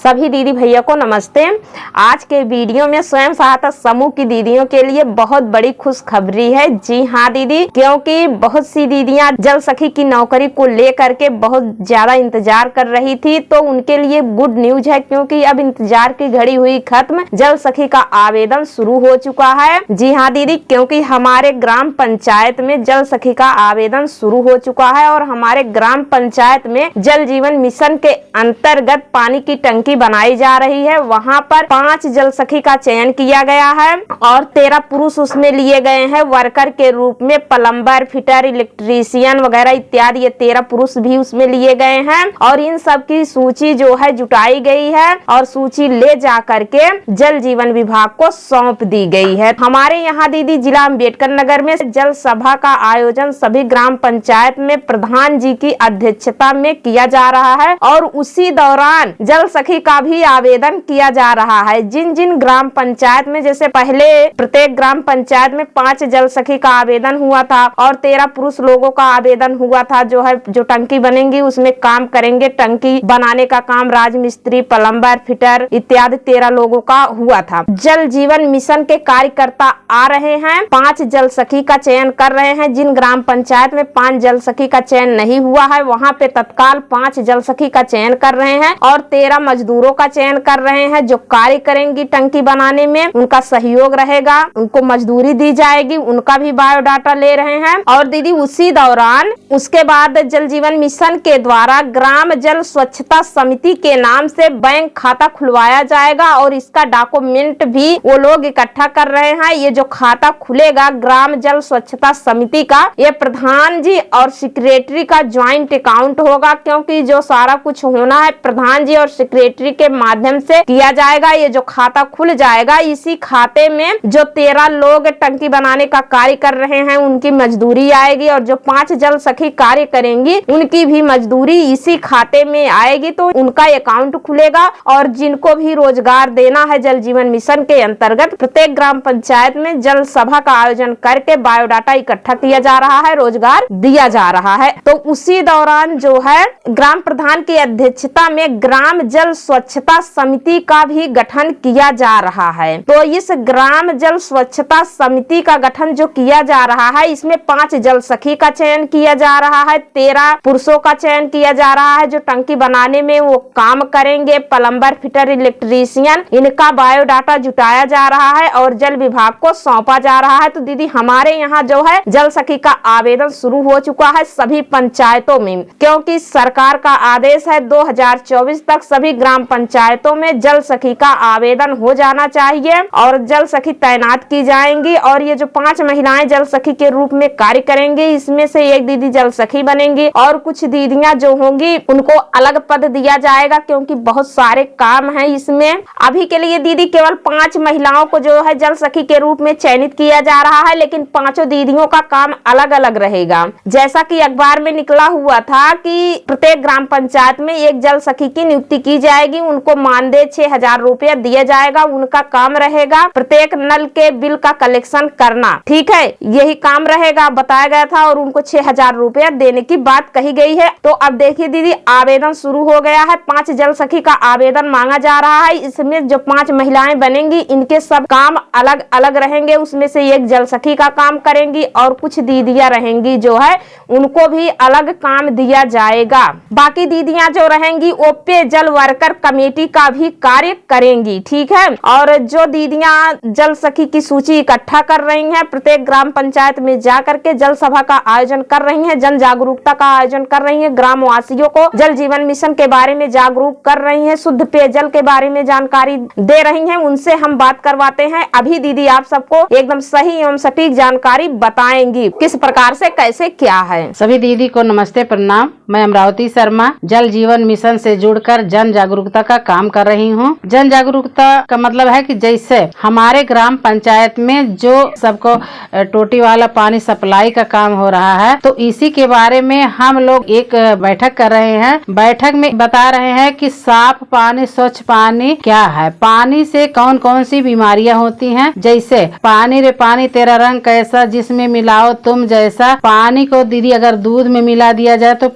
सभी दीदी भैया को नमस्ते। आज के वीडियो में स्वयं सहायता समूह की दीदियों के लिए बहुत बड़ी खुशखबरी है। जी हाँ दीदी, क्योंकि बहुत सी दीदियां जल सखी की नौकरी को लेकर के बहुत ज्यादा इंतजार कर रही थी, तो उनके लिए गुड न्यूज है, क्योंकि अब इंतजार की घड़ी हुई खत्म। जल सखी का आवेदन शुरू हो चुका है। जी हाँ दीदी, क्योंकि हमारे ग्राम पंचायत में जल सखी का आवेदन शुरू हो चुका है और हमारे ग्राम पंचायत में जल जीवन मिशन के अंतर्गत पानी की टंकी बनाई जा रही है। वहाँ पर 5 जल सखी का चयन किया गया है और 13 पुरुष उसमें लिए गए हैं वर्कर के रूप में। प्लम्बर, फिटर, इलेक्ट्रीशियन वगैरह इत्यादि ये 13 पुरुष भी उसमें लिए गए हैं और इन सब की सूची जो है जुटाई गई है और सूची ले जा करके जल जीवन विभाग को सौंप दी गई है। हमारे यहाँ दीदी जिला अम्बेडकर नगर में जल सभा का आयोजन सभी ग्राम पंचायत में प्रधान जी की अध्यक्षता में किया जा रहा है और उसी दौरान जल सखी का भी आवेदन किया जा रहा है। जिन जिन ग्राम पंचायत में, जैसे पहले प्रत्येक ग्राम पंचायत में 5 जल सखी का आवेदन हुआ था और 13 पुरुष लोगों का आवेदन हुआ था, जो टंकी बनेंगी उसमें काम करेंगे। टंकी बनाने का काम राजमिस्त्री, प्लम्बर, फिटर इत्यादि 13 लोगों का हुआ था। जल जीवन मिशन के कार्यकर्ता आ रहे हैं, 5 जल सखी का चयन कर रहे हैं। जिन ग्राम पंचायत में 5 जल सखी का चयन नहीं हुआ है, वहाँ पे तत्काल 5 जल सखी का चयन कर रहे हैं और 13 मजदूरों का चयन कर रहे हैं जो कार्य करेंगी टंकी बनाने में। उनका सहयोग रहेगा, उनको मजदूरी दी जाएगी, उनका भी बायोडाटा ले रहे हैं। और दीदी उसी दौरान उसके बाद जल जीवन मिशन के द्वारा ग्राम जल स्वच्छता समिति के नाम से बैंक खाता खुलवाया जाएगा और इसका डॉक्यूमेंट भी वो लोग इकट्ठा कर रहे हैं। ये जो खाता खुलेगा ग्राम जल स्वच्छता समिति का, ये प्रधान जी और सेक्रेटरी का ज्वाइंट अकाउंट होगा, क्योंकि जो सारा कुछ होना है प्रधान जी और सेक्रेटरी के माध्यम से किया जाएगा। ये जो खाता खुल जाएगा, इसी खाते में जो 13 लोग टंकी बनाने का कार्य कर रहे हैं उनकी मजदूरी आएगी और जो 5 जल सखी कार्य करेंगी उनकी भी मजदूरी इसी खाते में आएगी। तो उनका अकाउंट खुलेगा और जिनको भी रोजगार देना है जल जीवन मिशन के अंतर्गत प्रत्येक ग्राम पंचायत में जल सभा का आयोजन करके बायोडाटा इकट्ठा किया जा रहा है, रोजगार दिया जा रहा है। तो उसी दौरान जो है ग्राम प्रधान की अध्यक्षता में ग्राम जल स्वच्छता समिति का भी गठन किया जा रहा है। तो इस ग्राम जल स्वच्छता समिति का गठन जो किया जा रहा है, इसमें 5 जल सखी का चयन किया जा रहा है, 13 पुरुषों का चयन किया जा रहा है जो टंकी बनाने में वो काम करेंगे। प्लम्बर, फिटर, इलेक्ट्रीशियन, इनका बायोडाटा जुटाया जा रहा है और जल विभाग को सौंपा जा रहा है। तो दीदी हमारे यहाँ जो है जल सखी का आवेदन शुरू हो चुका है सभी पंचायतों में, क्योंकि सरकार का आदेश है 2024 तक सभी ग्राम पंचायतों में जल सखी का आवेदन हो जाना चाहिए और जल सखी तैनात की जाएंगी। और ये जो 5 महिलाएं जल सखी के रूप में कार्य करेंगी, इसमें से एक दीदी जल सखी बनेंगी और कुछ दीदियां जो होंगी उनको अलग पद दिया जाएगा, क्योंकि बहुत सारे काम है इसमें। अभी के लिए दीदी केवल 5 महिलाओं को जो है जल सखी के रूप में चयनित किया जा रहा है, लेकिन 5 दीदियों का काम अलग अलग रहेगा। जैसा कि अखबार में निकला हुआ था कि प्रत्येक ग्राम पंचायत में एक जल सखी की नियुक्ति की जाएगी, उनको मानदेय 6000 रुपया दिया जाएगा। उनका काम रहेगा प्रत्येक नल के बिल का कलेक्शन करना, ठीक है, यही काम रहेगा बताया गया था और उनको 6000 रुपया देने की बात कही गई है। तो अब देखिए दीदी आवेदन शुरू हो गया है, 5 जल सखी का आवेदन मांगा जा रहा है। इसमें जो 5 महिलाएं बनेंगी इनके सब काम अलग अलग रहेंगे, उसमें से एक जल सखी का काम करेंगी और कुछ दीदियां रहेंगी जो है उनको भी अलग काम दिया जाएगा। बाकी दीदियां जो रहेंगी वो पेयजल वर्कर कमेटी का भी कार्य करेंगी, ठीक है। और जो दीदियां जल सखी की सूची इकट्ठा कर रही हैं, प्रत्येक ग्राम पंचायत में जा करके जल सभा का आयोजन कर रही हैं, जन जागरूकता का आयोजन कर रही हैं, ग्राम वासियों को जल जीवन मिशन के बारे में जागरूक कर रही हैं, शुद्ध पेयजल के बारे में जानकारी दे रही हैं, उनसे हम बात करवाते हैं। अभी दीदी आप सबको एकदम सही एवं सटीक जानकारी बताएंगी किस प्रकार से कैसे क्या है। सभी दीदी को नमस्ते, प्रणाम। मैं अमरावती शर्मा जल जीवन मिशन से जुड़कर जन जागरूकता का काम कर रही हूँ। जन जागरूकता का मतलब है कि जैसे हमारे ग्राम पंचायत में जो सबको टोटी वाला पानी सप्लाई का काम हो रहा है, तो इसी के बारे में हम लोग एक बैठक कर रहे हैं। बैठक में बता रहे हैं कि साफ पानी, स्वच्छ पानी क्या है, पानी से कौन कौन सी बीमारियां होती हैं। जैसे पानी रे पानी तेरा रंग कैसा, जिसमें मिलाओ तुम जैसा। पानी को दीदी अगर दूध में मिला दिया जाए तो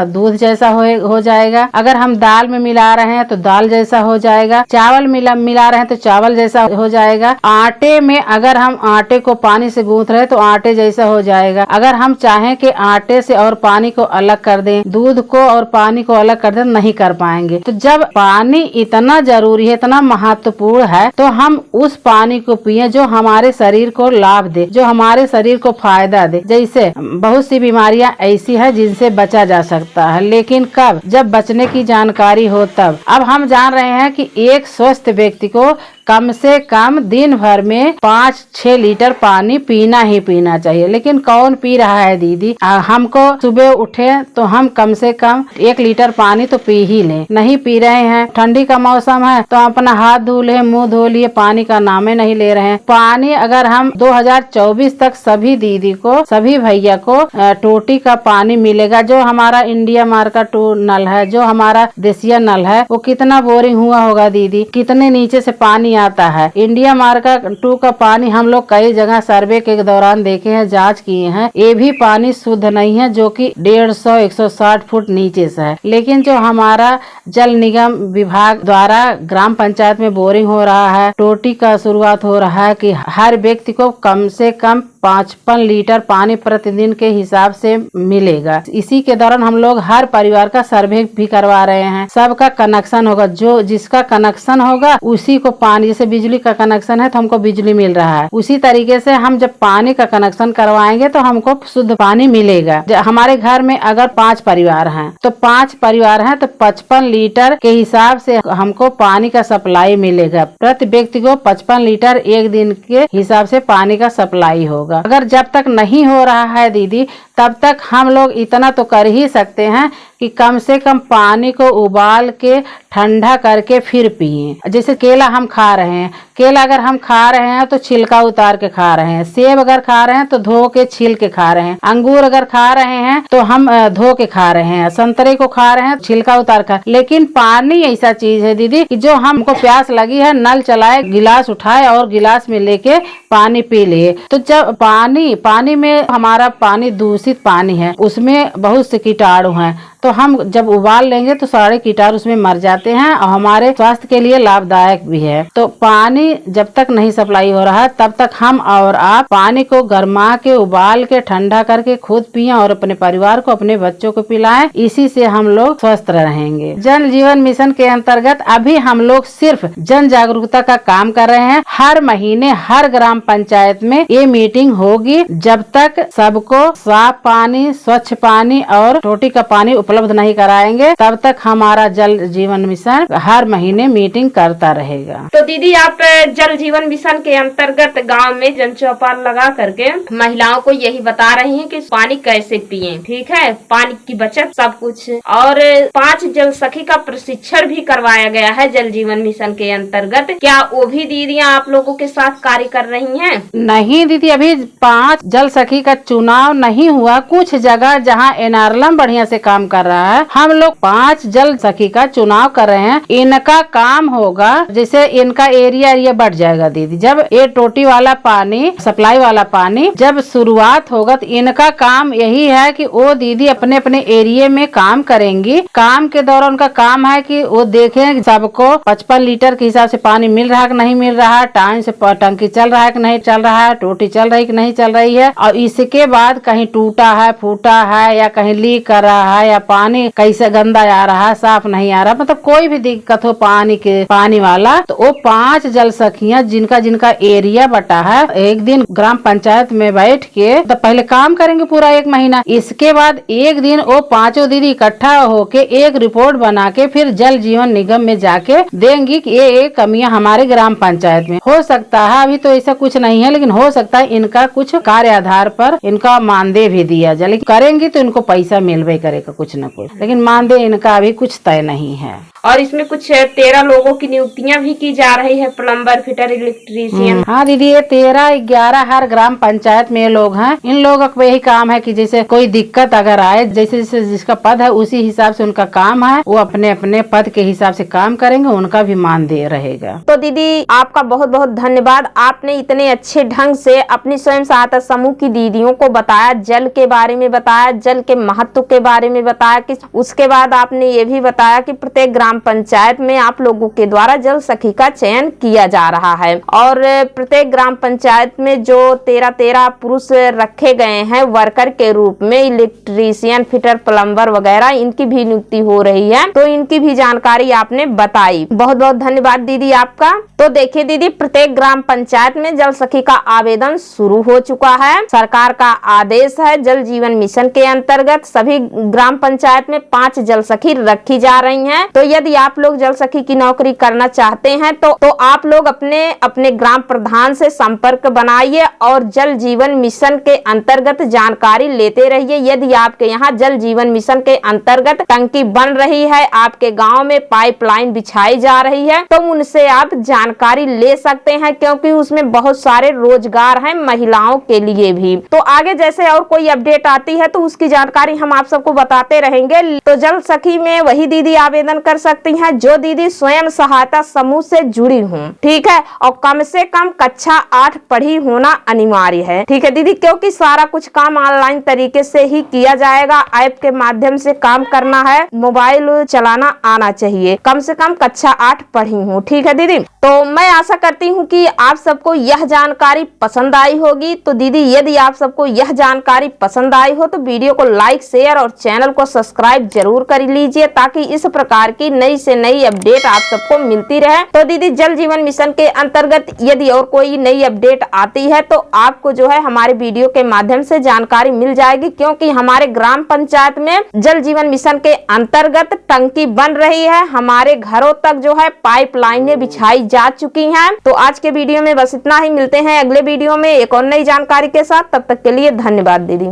दूध जैसा हो जाएगा। अगर हम दाल में मिला रहे हैं तो दाल जैसा हो जाएगा। चावल मिला रहे हैं तो चावल जैसा हो जाएगा। आटे में अगर हम आटे को पानी से गूंथ रहे हैं तो आटे जैसा हो जाएगा। अगर हम चाहें कि आटे से और पानी को अलग कर दें, दूध को और पानी को अलग कर दें, नहीं कर पाएंगे। तो जब पानी इतना जरूरी है, इतना महत्वपूर्ण है, तो हम उस पानी को पिए जो हमारे शरीर को लाभ दे, जो हमारे शरीर को फायदा दे। जैसे बहुत सी बीमारियां ऐसी है जिनसे बचा जा सकता है, लेकिन कब? जब बचने की जानकारी हो तब। अब हम जान रहे हैं कि एक स्वस्थ व्यक्ति को कम से कम दिन भर में 5-6 लीटर पानी पीना ही पीना चाहिए। लेकिन कौन पी रहा है दीदी? हमको सुबह उठे तो हम कम से कम 1 लीटर पानी तो पी ही लें, नहीं पी रहे हैं। ठंडी का मौसम है तो अपना हाथ धो ले, मुंह धो लिए, पानी का नामे नहीं ले रहे हैं। पानी अगर हम 2024 तक सभी दीदी को, सभी भैया को टोटी का पानी मिलेगा। जो हमारा इंडिया मार्क का नल है, जो हमारा देसिया नल है, वो कितना बोरिंग हुआ होगा दीदी, कितने नीचे से पानी आता है। इंडिया मार्क 2 का पानी हम लोग कई जगह सर्वे के दौरान देखे हैं, जांच किए हैं, ये भी पानी शुद्ध नहीं है, जो कि 150-160 फुट नीचे से है। लेकिन जो हमारा जल निगम विभाग द्वारा ग्राम पंचायत में बोरिंग हो रहा है, टोटी का शुरुआत हो रहा है कि हर व्यक्ति को कम से कम 55 लीटर पानी प्रतिदिन के हिसाब से मिलेगा। इसी के दौरान हम लोग हर परिवार का सर्वे भी करवा रहे हैं। सबका कनेक्शन होगा, जो जिसका कनेक्शन होगा उसी को पानी, जैसे बिजली का कनेक्शन है तो हमको बिजली मिल रहा है, उसी तरीके से हम जब पानी का कनेक्शन करवाएंगे तो हमको शुद्ध पानी मिलेगा। हमारे घर में अगर 5 परिवार हैं तो 5 परिवार हैं तो 55 लीटर के हिसाब से हमको पानी का सप्लाई मिलेगा। प्रति व्यक्ति को 55 लीटर एक दिन के हिसाब से पानी का सप्लाई होगा। अगर जब तक नहीं हो रहा है दीदी, तब तक हम लोग इतना तो कर ही सकते हैं कि कम से कम पानी को उबाल के ठंडा करके फिर पिए। जैसे केला हम खा रहे हैं, केला अगर हम खा रहे हैं तो छिलका उतार के खा रहे हैं। सेब अगर खा रहे हैं तो धो के छील के खा रहे हैं। अंगूर अगर खा रहे हैं तो हम धो के खा रहे हैं। संतरे को खा रहे हैं छिलका उतार कर। लेकिन पानी ऐसा चीज है दीदी कि जो हमको प्यास लगी है, नल चलाए, गिलास उठाए और गिलास में लेके पानी पी लिए। तो जब पानी में हमारा पानी दूषित पानी है, उसमें बहुत से कीटाणु हैं, तो हम जब उबाल लेंगे तो सारे कीटाणु उसमें मर जाते हैं और हमारे स्वास्थ्य के लिए लाभदायक भी है। तो पानी जब तक नहीं सप्लाई हो रहा है तब तक हम और आप पानी को गर्मा के, उबाल के, ठंडा करके खुद पिए और अपने परिवार को, अपने बच्चों को पिलाएं। इसी से हम लोग स्वस्थ रहेंगे। जल जीवन मिशन के अंतर्गत अभी हम लोग सिर्फ जन जागरूकता का काम कर रहे हैं। हर महीने हर ग्राम पंचायत में ये मीटिंग होगी। जब तक सबको साफ पानी, स्वच्छ पानी और टोटी का पानी उपलब्ध नहीं कराएंगे तब तक हमारा जल जीवन मिशन हर महीने मीटिंग करता रहेगा। तो दीदी, आप जल जीवन मिशन के अंतर्गत गांव में जन चौपाल लगा करके महिलाओं को यही बता रही हैं कि पानी कैसे पिएं, ठीक है, पानी की बचत, सब कुछ। और 5 जल सखी का प्रशिक्षण भी करवाया गया है जल जीवन मिशन के अंतर्गत। क्या वो भी दीदियां आप लोगों के साथ कार्य कर रही हैं? नहीं दीदी, अभी 5 जल सखी का चुनाव नहीं हुआ। कुछ जगह जहाँ एनआरएलएम बढ़िया से काम कर रहा है, हम लोग 5 जल सखी का चुनाव कर रहे हैं। इनका काम होगा, जैसे इनका एरिया बढ़ जाएगा दीदी। जब ये टोटी वाला पानी, सप्लाई वाला पानी जब शुरुआत होगा तो इनका काम यही है कि वो दीदी अपने अपने एरिया में काम करेंगी। काम के दौरान उनका काम है कि वो देखें सबको 55 लीटर के हिसाब से पानी मिल रहा है कि नहीं मिल रहा है, टाइम से टंकी चल रहा है कि नहीं चल रहा है, टोटी चल रही कि नहीं चल रही है। और इसके बाद कहीं टूटा है, फूटा है या कहीं लीक कर रहा है या पानी कैसे गंदा आ रहा है, साफ नहीं आ रहा, मतलब कोई भी दिक्कत हो पानी वाला, तो वो 5 जल सखियां जिनका जिनका एरिया बटा है, एक दिन ग्राम पंचायत में बैठ के तो पहले काम करेंगे पूरा 1 महीना। इसके बाद एक दिन वो 5 दीदी इकट्ठा होके एक रिपोर्ट बना के फिर जल जीवन निगम में जाके देंगी कि ये कमियां हमारे ग्राम पंचायत में। हो सकता है अभी तो ऐसा कुछ नहीं है, लेकिन हो सकता है इनका कुछ कार्य आधार पर इनका मानदेय भी दिया जाए। लेकिन करेंगी तो इनको पैसा मिलवे करेगा कुछ न कुछ, लेकिन मानदेय इनका अभी कुछ तय नहीं है। और इसमें कुछ 13 लोगों की नियुक्तियां भी की जा रही है, प्लम्बर, फिटर, इलेक्ट्रीशियन। हाँ दीदी, ये 13-11 हर ग्राम पंचायत में ये लोग हैं। इन लोगों का यही काम है कि जैसे कोई दिक्कत अगर आए, जैसे जैसे जिसका पद है उसी हिसाब से उनका काम है, वो अपने अपने पद के हिसाब से काम करेंगे, उनका भी मानदेय रहेगा। तो दीदी आपका बहुत बहुत धन्यवाद, आपने इतने अच्छे ढंग से अपनी स्वयं सहायता समूह की दीदियों को बताया, जल के बारे में बताया, जल के महत्व के बारे में बताया। कि उसके बाद आपने ये भी बताया कि प्रत्येक ग्राम पंचायत में आप लोगों के द्वारा जल सखी का चयन किया जा रहा है और प्रत्येक ग्राम पंचायत में जो 13 पुरुष रखे गए हैं वर्कर के रूप में, इलेक्ट्रीशियन, फिटर, प्लम्बर वगैरह, इनकी भी नियुक्ति हो रही है। तो इनकी भी जानकारी आपने बताई। बहुत बहुत धन्यवाद दीदी आपका। तो देखिए दीदी, प्रत्येक ग्राम पंचायत में जल सखी का आवेदन शुरू हो चुका है। सरकार का आदेश है, जल जीवन मिशन के अंतर्गत सभी ग्राम पंचायत में 5 जल सखी रखी जा रही हैं। तो यदि आप लोग जल सखी की नौकरी करना चाहते हैं तो आप लोग अपने अपने ग्राम प्रधान से संपर्क बनाइए और जल जीवन मिशन के अंतर्गत जानकारी लेते रहिए। यदि आपके यहाँ जल जीवन मिशन के अंतर्गत टंकी बन रही है, आपके गांव में पाइपलाइन बिछाई जा रही है, तो उनसे आप जानकारी ले सकते हैं, क्योंकि उसमें बहुत सारे रोजगार हैं महिलाओं के लिए भी। तो आगे जैसे और कोई अपडेट आती है तो उसकी जानकारी हम आप सबको बताते रहेंगे। तो जल सखी में वही दीदी आवेदन कर सकती हैं जो दीदी स्वयं सहायता समूह से जुड़ी हूँ, ठीक है, और कम से कम कक्षा 8 पढ़ी होना अनिवार्य है, ठीक है दीदी, क्योंकि सारा कुछ काम ऑनलाइन तरीके से ही किया जाएगा। ऐप के माध्यम से काम करना है, मोबाइल चलाना आना चाहिए, कम से कम कक्षा 8 पढ़ी हूँ, ठीक है दीदी। तो मैं आशा करती हूँ कि आप सबको यह जानकारी पसंद आई होगी। तो दीदी यदि आप सबको यह जानकारी पसंद आई हो तो वीडियो को लाइक, शेयर और चैनल को सब्सक्राइब जरूर कर लीजिए, ताकि इस प्रकार की नई से नई अपडेट आप सबको मिलती रहे। तो दीदी जल जीवन मिशन के अंतर्गत यदि और कोई नई अपडेट आती है तो आपको जो है हमारे वीडियो के माध्यम से जानकारी मिल जाएगी, क्योंकि हमारे ग्राम पंचायत में जल जीवन मिशन के अंतर्गत टंकी बन रही है, हमारे घरों तक जो है पाइपलाइनें बिछाई जा चुकी हैं। तो आज के वीडियो में बस इतना ही, मिलते हैं अगले वीडियो में एक और नई जानकारी के साथ। तब तक के लिए धन्यवाद दीदी।